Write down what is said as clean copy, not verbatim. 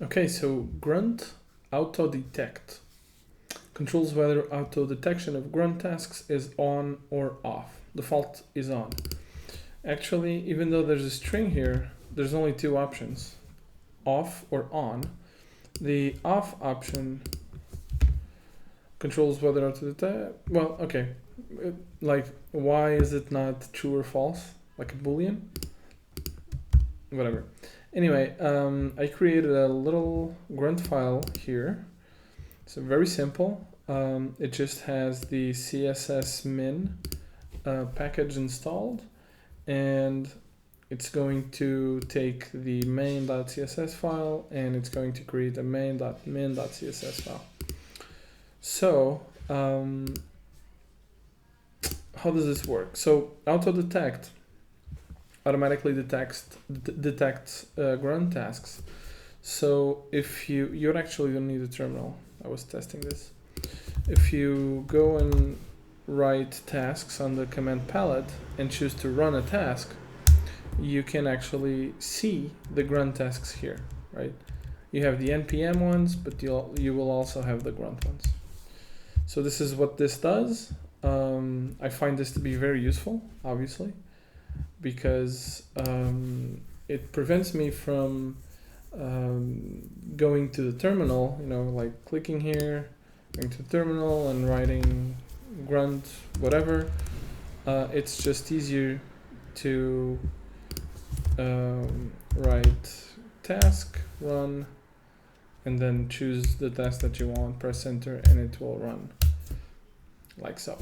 Okay, so grunt.autoDetect controls whether auto detection of grunt tasks is on or off. Default is on. Actually, even though there's a string here, there's only two options, off or on. The off option controls whether auto detect. Well, okay, like why is it not true or false, like a boolean? Whatever. Anyway, I created a little grunt file here. So very simple. It just has the CSS min package installed, and it's going to take the main.css file and it's going to create a main.min.css file. So how does this work? So autoDetect automatically detects grunt tasks. So if you actually don't need a terminal. I was testing this. If you go and write tasks on the command palette and choose to run a task, you can actually see the grunt tasks here, right? You have the npm ones, but you will also have the grunt ones. So this is what this does. I find this to be very useful, obviously, because it prevents me from going to the terminal, like clicking here, going to the terminal and writing grunt, whatever. It's just easier to write task, run, and then choose the task that you want, press enter, and it will run like so.